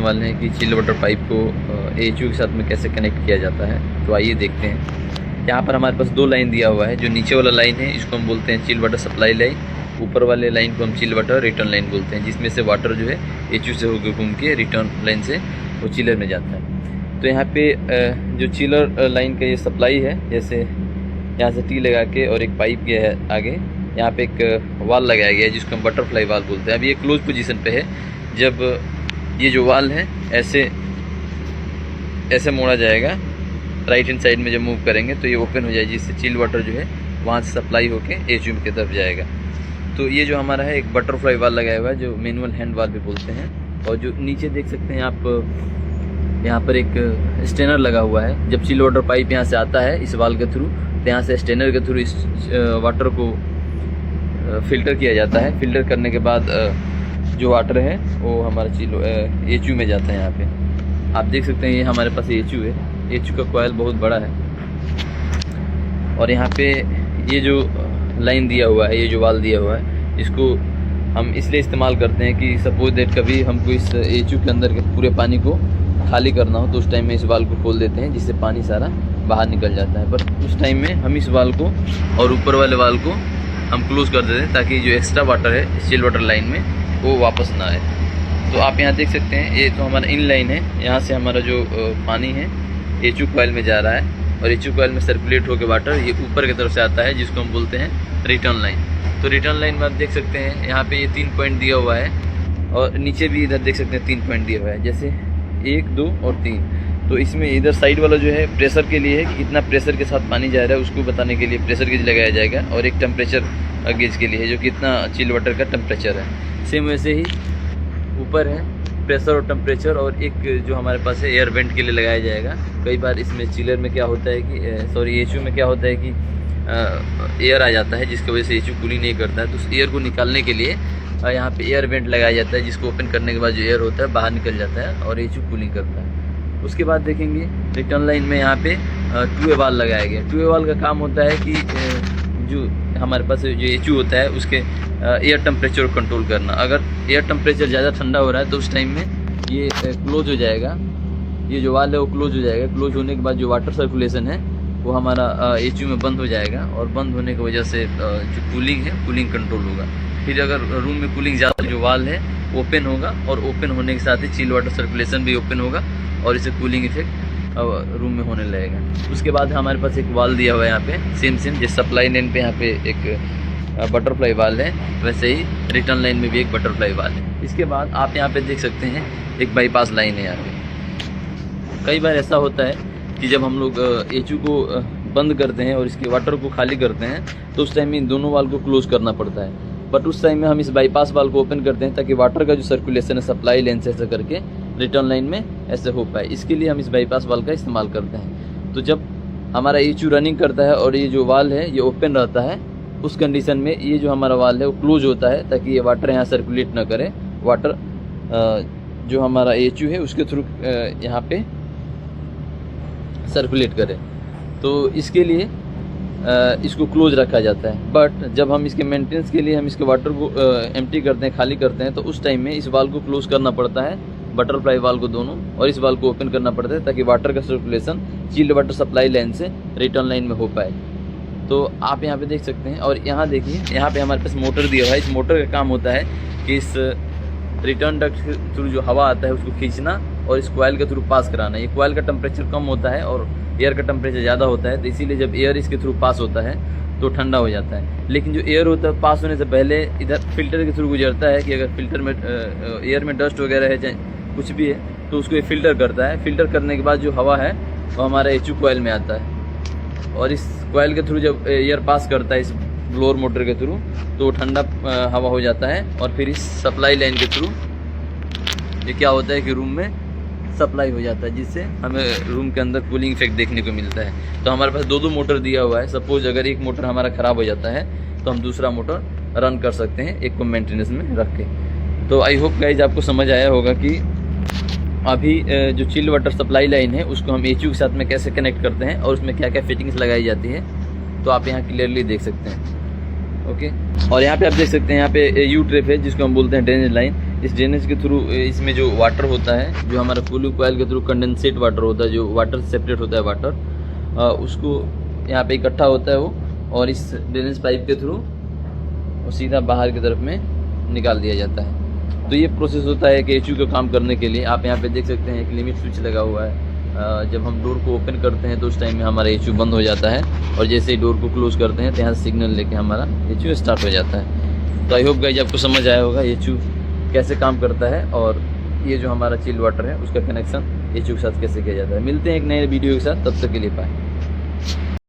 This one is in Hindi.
वाले हैं कि चिल वाटर पाइप को AHU के साथ में कैसे कनेक्ट किया जाता है। तो आइए देखते हैं। यहाँ पर हमारे पास दो लाइन दिया हुआ है। जो नीचे वाला लाइन है इसको हम बोलते हैं चिल वाटर सप्लाई लाइन, ऊपर वाले लाइन को हम चिल वाटर रिटर्न लाइन बोलते हैं, जिसमें से वाटर जो है AHU से होकर घूम के रिटर्न लाइन से वो चिलर में जाता है। तो यहाँ पे जो चिलर लाइन का ये सप्लाई है, जैसे यहाँ से टी लगा के और एक पाइप गया है आगे, यहाँ पे एक वाल लगाया गया है जिसको हम बटरफ्लाई वाल बोलते हैं। अभी ये क्लोज पोजीशन पे है। जब ये जो वाल है ऐसे मोड़ा जाएगा, राइट हैंड साइड में जब मूव करेंगे तो ये ओपन हो जाएगी, जिससे चिल वाटर जो है वहाँ से सप्लाई होके AHU की तरफ जाएगा। तो ये जो हमारा है एक बटरफ्लाई वाल लगाया हुआ है, जो मैनुअल हैंड वाल भी बोलते हैं। और जो नीचे देख सकते हैं आप, यहाँ पर एक स्टेनर लगा हुआ है। जब चिल वाटर पाइप यहाँ से आता है इस वाल के थ्रू, तो यहाँ से स्टेनर के थ्रू इस वाटर को फिल्टर किया जाता है। फिल्टर करने के बाद जो वाटर है वो हमारा AHU में जाता है। यहाँ पे आप देख सकते हैं ये हमारे पास AHU है। AHU का कॉइल बहुत बड़ा है। और यहाँ पे ये जो लाइन दिया हुआ है, ये जो वाल दिया हुआ है, इसको हम इसलिए इस्तेमाल करते हैं कि सपोज दैट कभी हमको इस AHU के अंदर के पूरे पानी को खाली करना हो तो उस टाइम में इस वाल को खोल देते हैं, जिससे पानी सारा बाहर निकल जाता है। पर उस टाइम में हम इस वाल को और ऊपर वाले वाल को हम क्लोज कर देते हैं, ताकि जो एक्स्ट्रा वाटर है इस चिल वाटर लाइन में वो वापस ना आए। तो आप यहाँ देख सकते हैं ये तो हमारा इन लाइन है। यहाँ से हमारा जो पानी है AHU कॉइल में जा रहा है और AHU कॉइल में सर्कुलेट होकर वाटर ये ऊपर की तरफ से आता है, जिसको हम बोलते हैं रिटर्न लाइन। तो रिटर्न लाइन में आप देख सकते हैं यहाँ पे ये 3 पॉइंट दिया हुआ है और नीचे भी इधर देख सकते हैं 3 पॉइंट दिया हुआ है, जैसे 1, 2 और 3। तो इसमें इधर साइड वाला जो है प्रेशर के लिए है कि कितना प्रेशर के साथ पानी जा रहा है, उसको बताने के लिए प्रेशर गेज लगाया जाएगा। और एक टेम्परेचर गेज के लिए है, जो कितना चिल वाटर का टेम्परेचर है। सेम वैसे ही ऊपर है प्रेशर और टेम्परेचर, और एक जो हमारे पास है एयर वेंट के लिए लगाया जाएगा। कई बार इसमें चिलर में क्या होता है कि AHU में क्या होता है कि एयर आ जाता है, जिसकी वजह से AHU कूलिंग नहीं करता है। तो उस एयर को निकालने के लिए यहाँ पे एयर वेंट लगाया जाता है, जिसको ओपन करने के बाद जो एयर होता है बाहर निकल जाता है और AHU कूलिंग करता है। उसके बाद देखेंगे रिटर्न लाइन में यहाँ पे 2A वाल लगाया गया। 2A वाल का काम होता है कि जो हमारे पास जो AHU होता है उसके एयर टेम्परेचर को कंट्रोल करना। अगर एयर टेम्परेचर ज़्यादा ठंडा हो रहा है तो उस टाइम में ये क्लोज हो जाएगा, ये जो वाल है वो क्लोज हो जाएगा। क्लोज होने के बाद जो वाटर सर्कुलेशन है वो हमारा AHU में बंद हो जाएगा, और बंद होने की वजह से जो कूलिंग है कूलिंग कंट्रोल होगा। फिर अगर रूम में कूलिंग ज़्यादा, जो वाल है ओपन होगा, और ओपन होने के साथ ही चिल वाटर सर्कुलेशन भी ओपन होगा और इससे कूलिंग इफेक्ट रूम में होने लगेगा। उसके बाद हमारे पास एक वाल दिया हुआ है यहाँ पे, सेम जैसे सप्लाई लाइन पे यहाँ पे एक बटरफ्लाई वाल है, वैसे ही रिटर्न लाइन में भी एक बटरफ्लाई वाल है। इसके बाद आप यहाँ पे देख सकते हैं एक बाईपास लाइन है यहाँ पे। कई बार ऐसा होता है कि जब हम लोग AHU को बंद करते हैं और इसके वाटर को खाली करते हैं तो उस टाइम में इन दोनों वाल को क्लोज करना पड़ता है। बट उस टाइम में हम इस बाईपास वाल को ओपन करते हैं ताकि वाटर का जो सर्कुलेशन है सप्लाई लाइन से ऐसे करके रिटर्न लाइन में ऐसे हो पाए। इसके लिए हम इस बाईपास वाल का इस्तेमाल करते हैं। तो जब हमारा AHU रनिंग करता है और ये जो वाल है ये ओपन रहता है, उस कंडीशन में ये जो हमारा वाल है वो क्लोज होता है, ताकि ये वाटर यहाँ सर्कुलेट ना करे। वाटर जो हमारा AHU है उसके थ्रू यहाँ पे सर्कुलेट करे। तो इसके लिए इसको क्लोज रखा जाता है। बट जब हम इसके मेंटेनेंस के लिए हम इसके वाटर को एम्प्टी करते हैं, खाली करते हैं, तो उस टाइम में इस वाल को क्लोज करना पड़ता है, बटरफ्लाई वाल को दोनों, और इस वाल को ओपन करना पड़ता है ताकि वाटर का circulation chilled water supply line से रिटर्न लाइन में हो पाए। तो आप यहाँ पे देख सकते हैं। और यहाँ देखिए, यहाँ पे हमारे पास मोटर दिया हुआ है। इस मोटर का काम होता है कि इस रिटर्न डक्ट के थ्रू जो हवा आता है उसको खींचना और इस कॉइल के थ्रू पास कराना। ये कॉइल का टेम्परेचर कम होता है और एयर का टेम्परेचर ज़्यादा होता है, तो इसीलिए जब एयर इसके थ्रू पास होता है तो ठंडा हो जाता है। लेकिन जो एयर होता है पास होने से पहले इधर फिल्टर के थ्रू गुजरता है कि अगर फिल्टर में एयर में डस्ट वगैरह है, चाहे कुछ भी है, तो उसको ये फिल्टर करता है। फिल्टर करने के बाद जो हवा है वो हमारा AHU कॉइल में आता है, और इस कॉइल के थ्रू जब एयर पास करता है इस ब्लोअर मोटर के थ्रू, तो ठंडा हवा हो जाता है। और फिर इस सप्लाई लाइन के थ्रू ये क्या होता है कि रूम में सप्लाई हो जाता है, जिससे हमें रूम के अंदर कूलिंग इफेक्ट देखने को मिलता है। तो हमारे पास दो मोटर दिया हुआ है। सपोज अगर एक मोटर हमारा ख़राब हो जाता है तो हम दूसरा मोटर रन कर सकते हैं, एक को मेंटेनेंस में रख के। तो आई होप गाइज आपको समझ आया होगा कि अभी जो चिल्ड वाटर सप्लाई लाइन है उसको हम AHU के साथ में कैसे कनेक्ट करते हैं और उसमें क्या क्या फिटिंग्स लगाई जाती है, तो आप यहाँ क्लियरली देख सकते हैं। ओके, और यहाँ पे आप देख सकते हैं यहाँ पे U ट्रिप है जिसको हम बोलते हैं ड्रेनेज लाइन। इस ड्रेनेज के थ्रू इसमें जो वाटर होता है, जो हमारा कूलिंग कॉइल के थ्रू कंडेंसेट वाटर होता है, जो वाटर सेपरेट होता है वाटर, उसको यहाँ पे इकट्ठा होता है वो, और इस ड्रेनेज पाइप के थ्रू वो सीधा बाहर की तरफ में निकाल दिया जाता है। तो ये प्रोसेस होता है कि एचयू का काम करने के लिए। आप यहाँ पे देख सकते हैं एक लिमिट स्विच लगा हुआ है। जब हम डोर को ओपन करते हैं तो उस टाइम में हमारा एचयू बंद हो जाता है, और जैसे ही डोर को क्लोज करते हैं तो यहाँ सिग्नल लेके हमारा एचयू स्टार्ट हो जाता है। तो आई होप गाइस आपको समझ आया होगा एचयू कैसे काम करता है, और ये जो हमारा चिल्ड वाटर है उसका कनेक्शन एचयू के साथ कैसे किया जाता है। मिलते हैं एक नए वीडियो के साथ, तब तक के लिए बाय।